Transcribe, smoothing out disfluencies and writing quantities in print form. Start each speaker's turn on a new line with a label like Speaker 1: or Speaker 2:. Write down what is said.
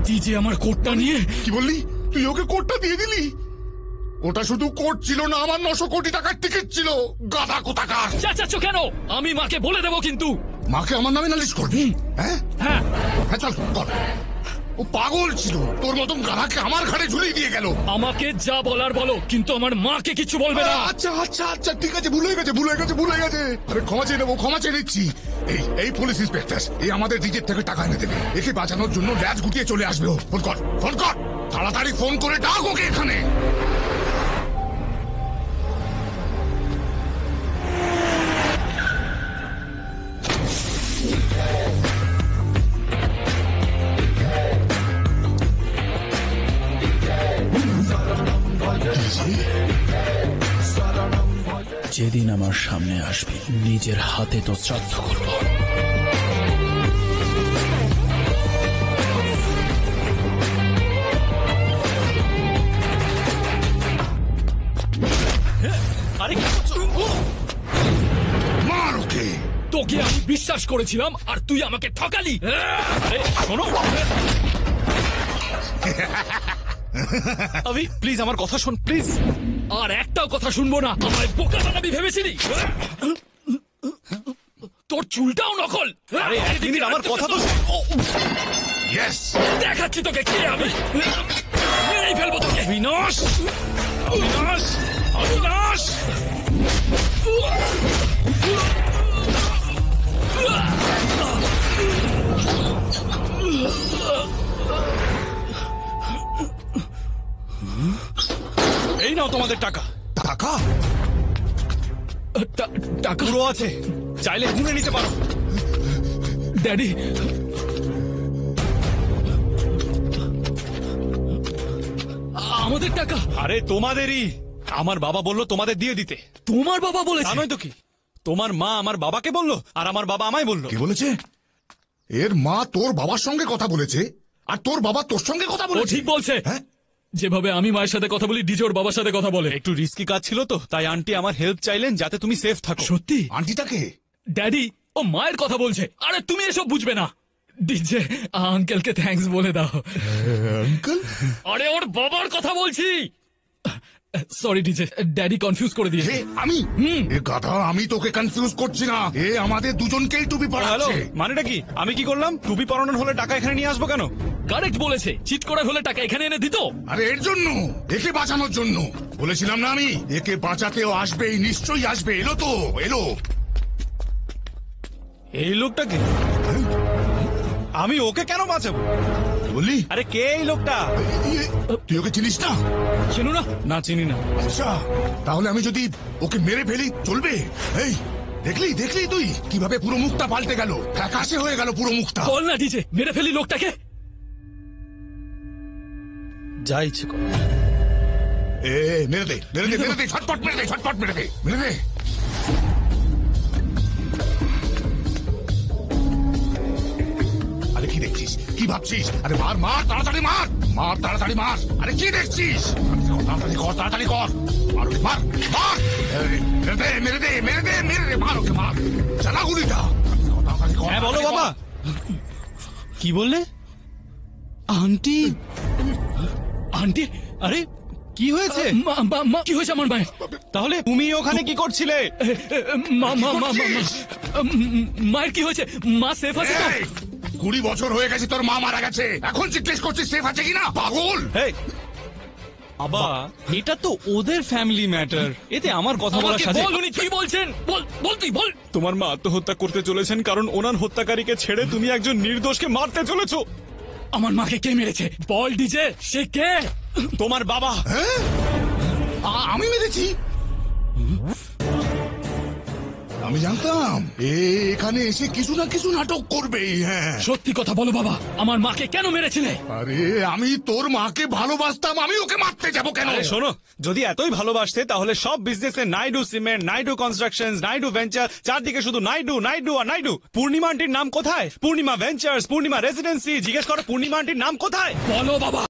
Speaker 1: DJ আমার কোটটা নিয়ে।
Speaker 2: কি বললি? তুই ওকে কোটটা দিয়ে দিলি? ওটা শুধু কোট ছিল না, আমার 900 কোটি টাকার টিকিট ছিল। গাধা কোথাকার!
Speaker 1: চেঁচাচ্ছ কেন? আমি মাকে বলে দেবো কিন্তু।
Speaker 2: মাকে আমার নামে নালিশ করবি? হ্যাঁ
Speaker 1: হ্যাঁ
Speaker 2: হ্যাঁ, চল কর। ও পাগল ছিল, তোর মতন গাধাকে আমার ঘাড়ে ঝুলিয়ে দিয়ে গেল।
Speaker 1: আমাকে যা বলার বলো, কিন্তু আমার মাকে কিছু বলবে না।
Speaker 2: আচ্ছা আচ্ছা আচ্ছা, ঠিক আছে, ভুলে গেছে। আরে ক্ষমা চেয়ে নেবো, ক্ষমা চেয়ে নিচ্ছি। এই পুলিশ ইন্সপেক্টর, এই আমাদের ডিজের থেকে টাকা এনে দেবে। একে বাঁচানোর জন্য ল্যাজ গুটিয়ে চলে আসবে ও। ফোন কর, তাড়াতাড়ি ফোন করে ডাক ওকে এখানে।
Speaker 1: যেদিন আমার সামনে আসবি, নিজের হাতে তো শ্রাদ্ধ করব। আরে কি করছো?
Speaker 2: মার ওকে।
Speaker 1: তোকে আমি বিশ্বাস করেছিলাম আর তুই আমাকে ঠকালি। আরে শোনো,
Speaker 3: আবি প্লিজ আমার কথা শোন, প্লিজ।
Speaker 1: আর একটাও কথা শুনবো না। আমায় বোকা বানাবি ভেবেছিলি? তোর চুলটাও নকল।
Speaker 3: আরে এক মিনিট, আমার কথা তো
Speaker 2: ইয়েস,
Speaker 1: দেখাচ্ছি তোকে কে আমি। মেরেই ফেলবো তোকে।
Speaker 3: বিনাশ, অবিনাশ, অবিনাশ। এই নাও তোমাদের টাকা।
Speaker 2: টাকা?
Speaker 1: টাকা
Speaker 3: পুরো আছে, চাইলে গুনে নিতে পারো।
Speaker 1: ড্যাডি, আমাদের টাকা।
Speaker 3: আরে তোমাদেরই। আমার বাবা বললো তোমাদের দিয়ে দিতে।
Speaker 1: তোমার বাবা বলেছে?
Speaker 3: জানোই তো কি, তোমার মা আমার বাবাকে বললো আর আমার বাবা আমায় বললো।
Speaker 2: কি বলেছে? এর মা তোর বাবার সঙ্গে কথা বলেছে আর তোর বাবা তোর সঙ্গে কথা
Speaker 1: ও
Speaker 2: বলেছে?
Speaker 1: ঠিক বলছে।
Speaker 2: হ্যাঁ,
Speaker 1: যেভাবে আমি মায়ের সাথে কথা বলি, ডিজোর বাবার সাথে কথা বলে।
Speaker 3: একটু রিস্কি কাজ ছিল তো, তাই আন্টি আমার হেল্প চাইলেন যাতে তুমি সেফ থাকো।
Speaker 1: সত্যি?
Speaker 2: আন্টিটাকে?
Speaker 1: ড্যাডি, ও মায়ের কথা বলছে। আরে তুমি এসব বুঝবে না। ডিজে, আঙ্কেলকে থ্যাঙ্কস বলে দাও।
Speaker 2: আঙ্কেল?
Speaker 1: আরে ওর বাবার কথা বলছি। সরি ডিজে, ড্যাডি কনফিউজ করে দিয়েছে।
Speaker 2: আমি? এ গাধা, আমি তোকে কনফিউজ করছি না। এ আমাদের দুজনকেই টুপি
Speaker 3: হ্যালো,
Speaker 2: পরাচ্ছে।
Speaker 3: মানেটা কি? আমি কি করলাম? টুপি পরানোর হলে টাকা এখানে নিয়ে আসবো কেন?
Speaker 1: কারেক্ট বলেছে। চিট করার হলে টাকা এখানে এনে দিত।
Speaker 2: আরে এর জন্য, একে বাঁচানোর জন্য। বলেছিলাম না আমি, একে বাঁচাতেও আসবেই, নিশ্চয়ই আসবে। এলো তো, এলো।
Speaker 3: এই লোকটাকে আমি ওকে কেন বাঁচাবো?
Speaker 2: বললি?
Speaker 3: আরে কে এই লোকটা?
Speaker 2: তুই ওকে চিনিস না?
Speaker 1: চেনো না?
Speaker 3: না চিনি না।
Speaker 2: আচ্ছা, তাহলে আমি যদি ওকে মেরে ফেলি চলবে? এই দেখলি তুই কিভাবে পুরো মুখটা পাল্টে গেল, ফ্যাকাশে হয়ে গেল পুরো মুখটা।
Speaker 1: বল না ডিজে, মেরে ফেলি লোকটাকে।
Speaker 3: যা ইচ্ছে কর।
Speaker 2: মেরে দে, ছটপট মেরে দে। আরে কি দেখছিস? কি ভাবছিস? আরে মার তাড়াতাড়ি মার। আরে কি দেখছিস? তাড়াতাড়ি কর। মার ওকে, মার। মেরে দে, মার ওকে, মার। চালা গুলিটা।
Speaker 3: হ্যাঁ বলো বাবা। কি বললে? আন্টি?
Speaker 1: আন্টি?
Speaker 3: আরে কি হয়েছে?
Speaker 1: কি হয়েছে আমার মায়ের?
Speaker 3: তাহলে তুমি ওখানে কি করছিলে?
Speaker 1: মায়ের কি হয়েছে? মা সেফ আছে তো?
Speaker 2: 20 বছর হয়ে গেছে তোর মা মারা গেছে, এখন জিজ্ঞেস করছিস সেফ আছে কিনা? পাগল!
Speaker 3: বাবা, এটা তো ওদের ফ্যামিলি ম্যাটার, এতে আমার কথা বলার সাথে।
Speaker 1: বল উনি কি বলছেন, বল তুই বল।
Speaker 3: তোমার মা আত্মহত্যা করতে চলেছেন কারণ ওনার হত্যাকারীকে ছেড়ে তুমি একজন নির্দোষকে মারতে চলেছো।
Speaker 1: আমার মাকে কে মেরেছে? বল ডিজে, সে কে?
Speaker 3: তোমার বাবা।
Speaker 2: হ্যাঁ? আমি মেরেছি? আমি জানতাম এখানে এসে কিছু না কিছু নাটক করবে। হ্যাঁ,
Speaker 1: সত্যি কথা বলো বাবা, আমার মাকে কেন মেরেছিলে?
Speaker 2: আরে আমি তোর মাকে ভালোবাসতাম, আমি ওকে মারতে যাবো কেন?
Speaker 3: শোনো, যদি এতই ভালোবাসতে তাহলে সব বিজনেসে Naidu cement, Naidu construction, Naidu venture, চারদিকে শুধু নাইডু আর নাইডু। পূর্ণিমা আন্টির নাম কোথায়? পূর্ণিমা ভেঞ্চার্স, পূর্ণিমা রেসিডেন্সি, জিজ্ঞেস করো পূর্ণিমা আন্টির নাম কোথায়?
Speaker 1: বলো বাবা।